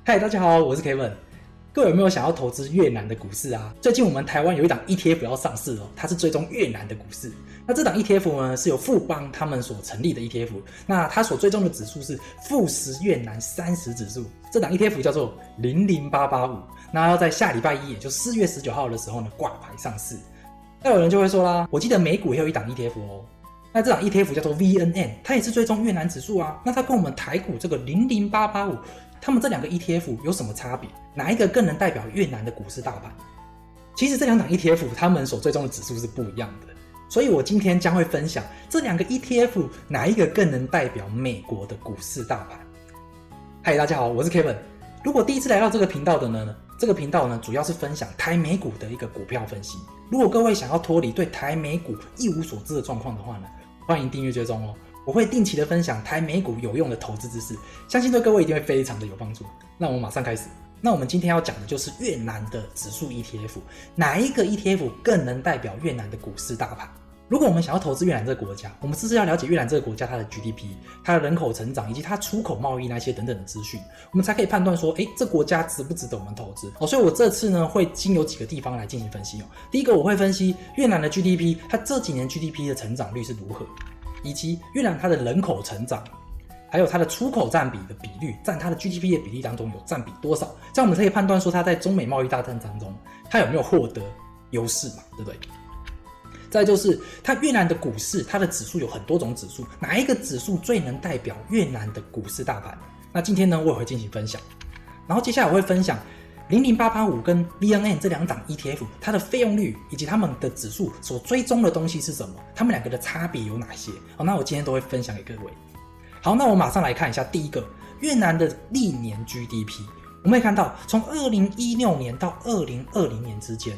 嗨，大家好，我是 Kevin。各位有没有想要投资越南的股市啊？最近我们台湾有一档 ETF 要上市哦，它是追踪越南的股市。那这档 ETF 呢是由富邦他们所成立的 ETF， 那它所追踪的指数是富时越南30指数。这档 ETF 叫做00885，那要在下礼拜一，也就4月19号的时候呢挂牌上市。那有人就会说啦，我记得美股也有一档 ETF 哦。那这档 ETF 叫做 VNN， 它也是追踪越南指数啊。那它跟我们台股这个00885，它们这两个 ETF 有什么差别？哪一个更能代表越南的股市大盘？其实这两档 ETF 它们所追踪的指数是不一样的，所以我今天将会分享这两个 ETF 哪一个更能代表美国的股市大盘。嗨，大家好，我是 Kevin。如果第一次来到这个频道的呢，这个频道呢主要是分享台美股的一个股票分析。如果各位想要脱离对台美股一无所知的状况的话呢，欢迎订阅追踪哦。我会定期的分享台美股有用的投资知识，相信对各位一定会非常的有帮助。那我们马上开始。那我们今天要讲的就是越南的指数 ETF， 哪一个 ETF 更能代表越南的股市大盘？如果我们想要投资越南这个国家，我们是要了解越南这个国家它的 GDP、它的人口成长以及它出口贸易那些等等的资讯，我们才可以判断说，这国家值不值得我们投资。所以我这次呢会经由几个地方来进行分析。第一个我会分析越南的 GDP， 它这几年 GDP 的成长率是如何，以及越南它的人口成长，还有它的出口占比的比率，占它的 GDP 的比例当中有占比多少，这样我们可以判断说它在中美贸易大战当中它有没有获得优势嘛，对不对？再来就是它越南的股市，它的指数有很多种指数，哪一个指数最能代表越南的股市大盘？那今天呢我也会进行分享。然后接下来我会分享00885跟 VNN 这两档 ETF 它的费用率以及它们的指数所追踪的东西是什么，它们两个的差别有哪些。那我今天都会分享给各位。好，那我马上来看一下第一个越南的历年 GDP。 我们可以看到从2016年到2020年之间，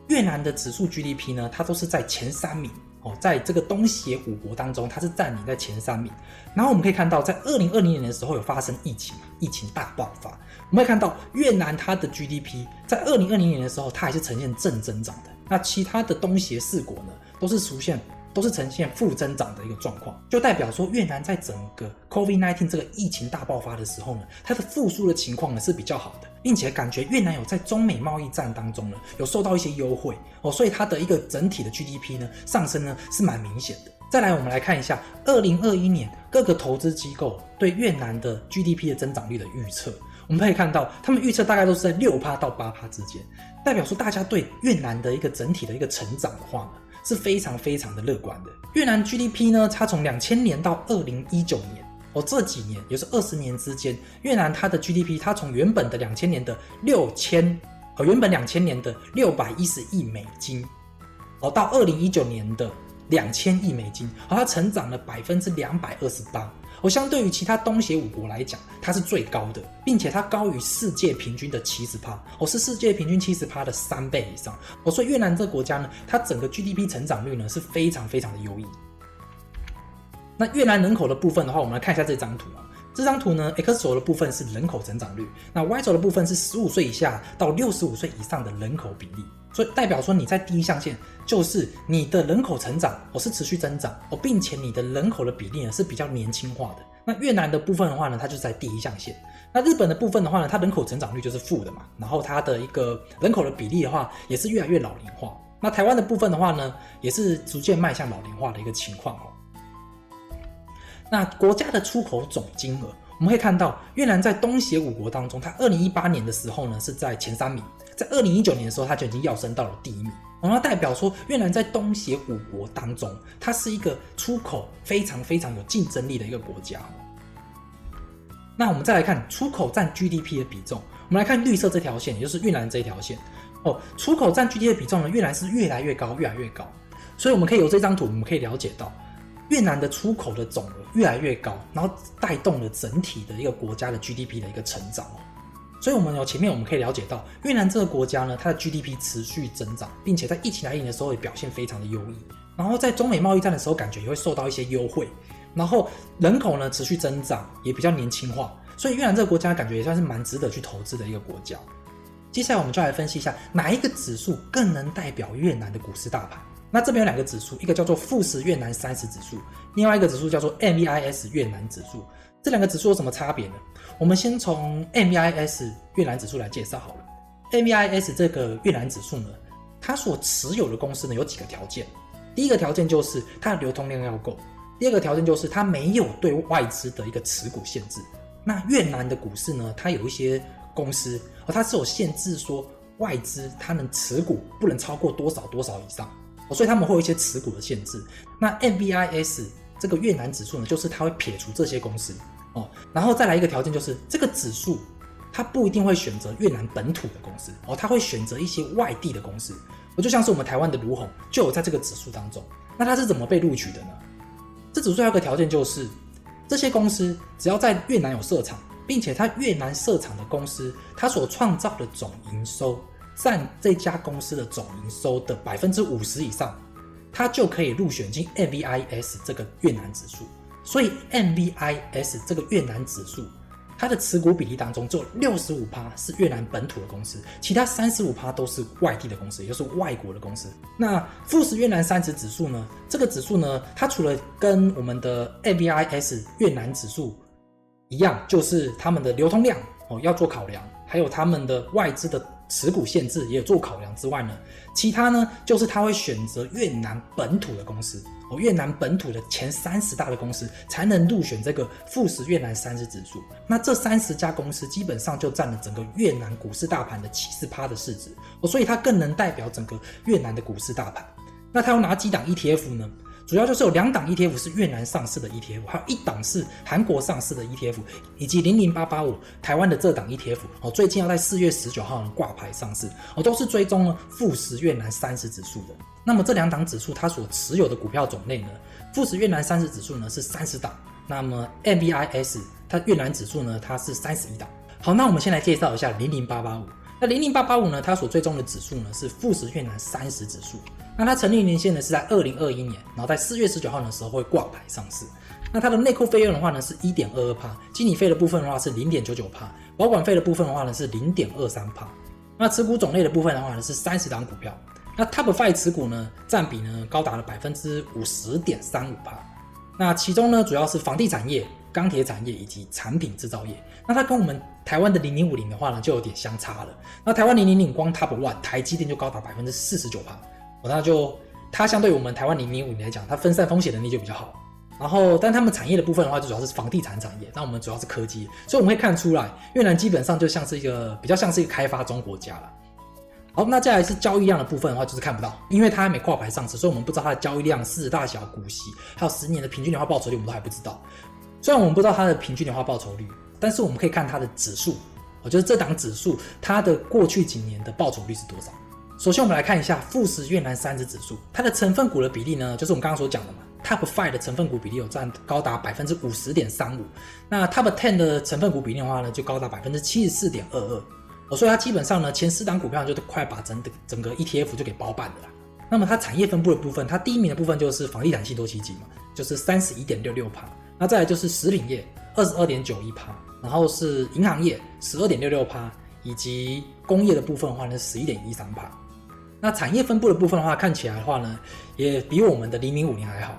越南的指数 GDP 呢它都是在前3名，在这个东协5国当中它是占领在前3名。然后我们可以看到在2020年的时候有发生疫情大爆发，我们会看到越南它的 GDP 在2020年的时候它还是呈现正增长的，那其他的东协4国呢都是呈现负增长的一个状况，就代表说越南在整个 COVID-19 这个疫情大爆发的时候呢，它的复苏的情况呢是比较好的，并且感觉越南有在中美贸易战当中呢有受到一些优惠，所以它的一个整体的 GDP 呢上升呢是蛮明显的。再来我们来看一下2021年各个投资机构对越南的 GDP 的增长率的预测，我们可以看到他们预测大概都是在 6% 到 8% 之间，代表说大家对越南的一个整体的一个成长的话呢是非常非常的乐观的。越南 GDP 呢它从2000年到2019年这几年也是20年之间，越南它的 GDP 它从原本的2000年的610亿美金到2019年的2000亿美金，它成长了228%。相对于其他东协5国来讲，它是最高的，并且它高于世界平均的 70%，是世界平均 70% 的3倍以上。所以越南这个国家呢，它整个 GDP 成长率呢是非常非常的优异。那越南人口的部分的话，我们来看一下这张图。这张图呢 X 轴的部分是人口成长率，那 Y 轴的部分是15岁以下到65岁以上的人口比例。所以代表说你在第一象限就是你的人口成长是持续增长并且你的人口的比例呢是比较年轻化的。那越南的部分的话呢，它就是在第一象限。那日本的部分的话呢，它人口成长率就是负的嘛，然后它的一个人口的比例的话也是越来越老龄化。那台湾的部分的话呢，也是逐渐迈向老龄化的一个情况。那国家的出口总金额，我们可以看到越南在东协5国当中，它2018年的时候呢是在前3名，在2019年的时候它就已经跃升到了第1名。那代表说越南在东协5国当中，它是一个出口非常非常有竞争力的一个国家。那我们再来看出口占 GDP 的比重，我们来看绿色这条线，也就是越南这一条线。出口占 GDP 的比重呢，越南是越来越高，越来越高。所以我们可以由这张图，我们可以了解到越南的出口的总额越来越高，然后带动了整体的一个国家的 GDP 的一个成长。所以前面我们可以了解到越南这个国家呢，它的 GDP 持续增长，并且在疫情来临的时候也表现非常的优异，然后在中美贸易战的时候感觉也会受到一些优惠，然后人口呢持续增长，也比较年轻化，所以越南这个国家感觉也算是蛮值得去投资的一个国家。接下来我们就来分析一下哪一个指数更能代表越南的股市大盘。那这边有2个指数，一个叫做富时越南30指数，另外一个指数叫做 MVIS 越南指数。这2个指数有什么差别呢？我们先从 MVIS 越南指数来介绍好了。MVIS 这个越南指数呢，它所持有的公司呢有几个条件。第一个条件就是它的流通量要够，第二个条件就是它没有对外资的一个持股限制。那越南的股市呢，它有一些公司它是有限制说外资它能持股不能超过多少多少以上，所以他们会有一些持股的限制。那 MVIS 这个越南指数呢，就是它会撇除这些公司然后再来一个条件就是这个指数它不一定会选择越南本土的公司它会选择一些外地的公司。就像是我们台湾的卢鸿就有在这个指数当中。那它是怎么被录取的呢？这指数还有一个条件就是这些公司只要在越南有设厂，并且它越南设厂的公司它所创造的总营收占这家公司的总营收的 50% 以上，它就可以入选进 MVIS 这个越南指数。所以 MVIS 这个越南指数它的持股比例当中只有 65% 是越南本土的公司，其他 35% 都是外地的公司，也就是外国的公司。那富时越南30指数呢，这个指数呢，它除了跟我们的 MVIS 越南指数一样，就是他们的流通量要做考量，还有他们的外资的持股限制也有做考量之外呢，其他呢就是他会选择越南本土的公司越南本土的前30大的公司才能入选这个富时越南30指数。那这30家公司基本上就占了整个越南股市大盘的 70% 的市值所以它更能代表整个越南的股市大盘。那它有哪几档 ETF 呢？主要就是有2档 ETF 是越南上市的 ETF， 还有1档是韩国上市的 ETF， 以及00885台湾的这档 ETF 最近要在4月19号挂牌上市都是追踪了富时越南30指数的。那么这2档指数它所持有的股票种类呢，富时越南30指数呢是30档，那么 MVIS 它越南指数呢它是31档。好，那我们先来介绍一下00885。那00885呢，它所追踪的指数呢是富时越南30指数。那它成立年限呢是在2021年，然后在4月19号的时候会挂牌上市。那它的内扣费用的话呢是 1.22%， 经理费的部分的话是 0.99%， 保管费的部分的话呢是 0.23%。那持股种类的部分的话呢是30档股票。那 Top 5 持股呢占比呢高达了 50.35%。那其中呢主要是房地产业、钢铁产业以及产品制造业。那它跟我们台湾的0050的话呢就有点相差了。那台湾000光 Top 1台积电就高达 49%， 那就它相对于我们台湾0050来讲，它分散风险能力就比较好。然后但他们产业的部分的话就主要是房地产产业，那我们主要是科技，所以我们会看出来越南基本上就像是比较像是一个开发中国家了。好，那再来是交易量的部分的话就是看不到，因为它还没挂牌上市，所以我们不知道它的交易量、市值大小、股息还有10年的平均年化报酬率我们都还不知道。虽然我们不知道它的平均年化报酬率，但是我们可以看它的指数就是这档指数它的过去几年的报酬率是多少。首先我们来看一下富时越南30指数，它的成分股的比例呢就是我们刚刚所讲的嘛， Top 5 的成分股比例有占高达 50.35%， 那 Top 10 的成分股比例的话呢就高达 74.22%。所以它基本上呢前4档股票就快把整个 ETF 就给包办了啦。那么它产业分布的部分，它第1名的部分就是房地产信托基金嘛，就是 31.66%， 那再来就是食品业 22.91%， 然后是银行业 12.66%， 以及工业的部分的话呢 11.13%。 那产业分布的部分的话，看起来的话呢也比我们的0050还好。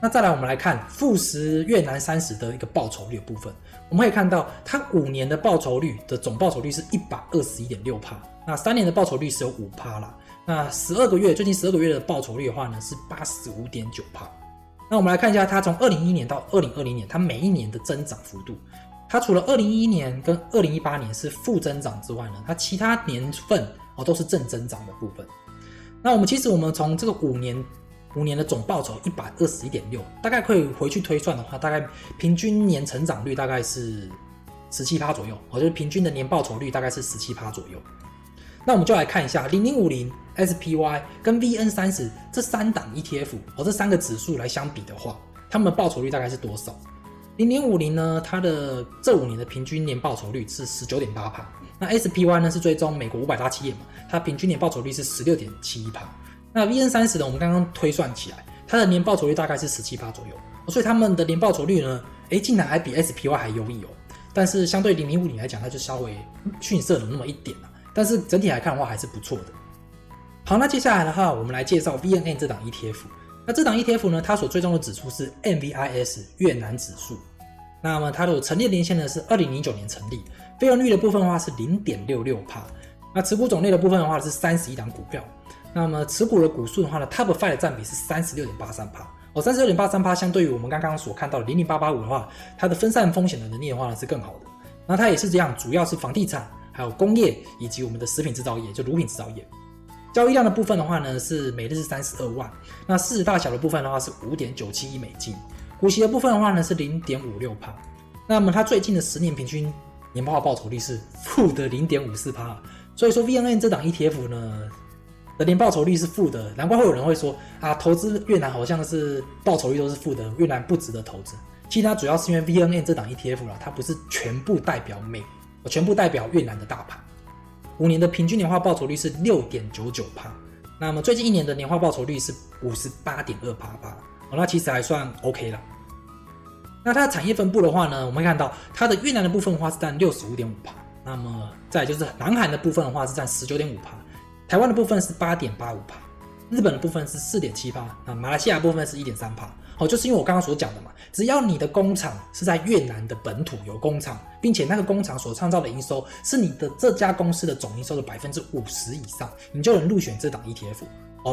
那再来我们来看富时越南30的一个报酬率的部分，我们可以看到它5年的报酬率的总报酬率是 121.6%， 那3年的报酬率是有 5% 啦，那最近12个月的报酬率的话呢是 85.9%。 那我们来看一下它从2011年到2020年它每一年的增长幅度，它除了2011年跟2018年是负增长之外呢，它其他年份都是正增长的部分。那我们从这个5年的总报酬 121.6%， 大概可以回去推算的话，大概平均年成长率大概是 17% 左右，就是平均的年报酬率大概是 17% 左右。那我们就来看一下0050、SPY 跟 VN30 这3档 ETF 这3个指数来相比的话，它们的报酬率大概是多少？0050呢，它的这5年的平均年报酬率是 19.8%， 那 SPY 呢是追踪美国500大企业嘛，它平均年报酬率是 16.71%。那 VN30 呢，我们刚刚推算起来，它的年报酬率大概是 17% 左右，所以他们的年报酬率呢，竟然还比 SPY 还优异但是相对0050来讲，它就稍微逊色了那么一点但是整体来看的话还是不错的。好，那接下来的话，我们来介绍 VNN 这档 ETF。那这档 ETF 呢，它所追踪的指数是 MVIS 越南指数。那么它的成立年限呢是2009年成立，费用率的部分的话是 0.66%， 那持股种类的部分的话是31档股票，那么持股的股数的话呢 Top 5的占比是 36.83%。36.83% 相对于我们刚刚所看到的00885的话，它的分散风险的能力的话呢是更好的。那它也是这样，主要是房地产、还有工业以及我们的食品制造业，就乳品制造业。交易量的部分的话呢是每日是32万，那市值大小的部分的话是 5.97 亿美金，股息的部分的话呢是 0.56%。那么它最近的10年平均年化报酬率是负的 0.54%， 所以说 VNN 这档 ETF 呢的年报酬率是负的，难怪会有人会说啊，投资越南好像是报酬率都是负的，越南不值得投资。其实它主要是因为 VNN 这档 ETF 啦，它不是全部代表越南的大盘。5年的平均年化报酬率是 6.99%， 那么最近1年的年化报酬率是 58.28%， 那其实还算 OK 啦。那它的产业分布的话呢，我们会看到它的越南的部分的话是占 65.5%， 那么再来就是南韩的部分的话是占 19.5%， 台湾的部分是 8.85%， 日本的部分是 4.7%， 那马来西亚的部分是 1.3%。就是因为我刚刚所讲的嘛，只要你的工厂是在越南的本土有工厂，并且那个工厂所创造的营收是你的这家公司的总营收的 50% 以上，你就能入选这档 ETF，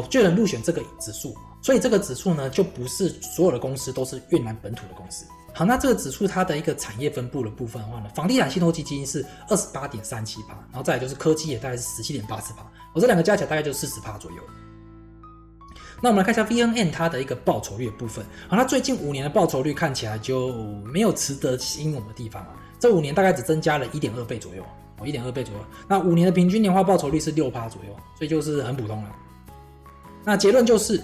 就能入选这个指数。所以这个指数呢，就不是所有的公司都是越南本土的公司。好，那这个指数它的一个产业分布的部分的话呢，房地产信托基金是 28.37%， 然后再来就是科技也大概是 17.84%， 这两个加起来大概就 40% 左右。那我们来看一下 VNN 它的一个报酬率的部分。好，它最近5年的报酬率看起来就没有值得吸引我们的地方啊。这5年大概只增加了 1.2 倍左右，1.2 倍左右。那5年的平均年化报酬率是 6% 左右，所以就是很普通了。那结论就是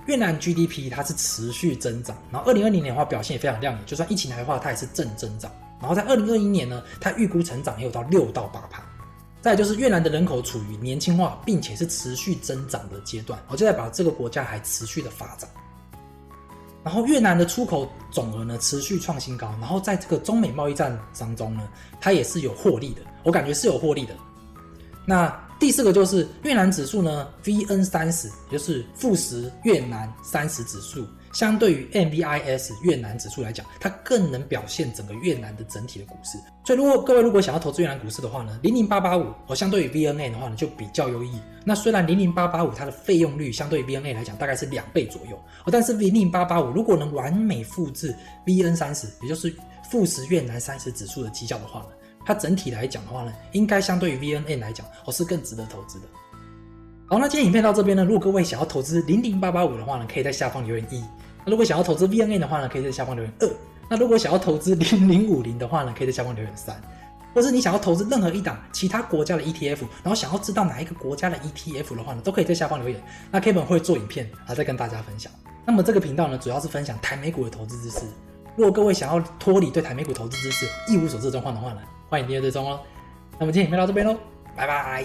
越南 GDP 它是持续增长，然后2020年的话表现也非常亮眼，就算疫情来的话它也是正增长。然后在2021年呢，它预估成长也有到6到8%。再来就是越南的人口处于年轻化并且是持续增长的阶段，就代表这个国家还持续的发展。然后越南的出口总额呢持续创新高，然后在这个中美贸易战当中呢，它也是有获利的，我感觉是有获利的。那第4个就是越南指数呢 VN30， 也就是富时越南30指数，相对于 MVIS 越南指数来讲，它更能表现整个越南的整体的股市。所以各位如果想要投资越南股市的话呢，00885相对于 VNN 的话呢就比较优异。那虽然00885它的费用率相对于 VNN 来讲大概是2倍左右，但是00885如果能完美复制 VN30， 也就是富时越南30指数的绩效的话呢，它整体来讲的话呢，应该相对于 VNN 来讲是更值得投资的。好，那今天影片到这边呢，如果各位想要投资00885的话呢，可以在下方留言1。那如果想要投资 VNN 的话呢，可以在下方留言2。那如果想要投资0050的话呢，可以在下方留言3。或是你想要投资任何一档其他国家的 ETF， 然后想要知道哪一个国家的 ETF 的话呢，都可以在下方留言。那 Kevin 会做影片再跟大家分享。那么这个频道呢，主要是分享台美股的投资知识。如果各位想要脱离对台美股投资知识一无所知的状况的话呢，欢迎订阅追踪哦。那么今天影片到这边咯，拜拜。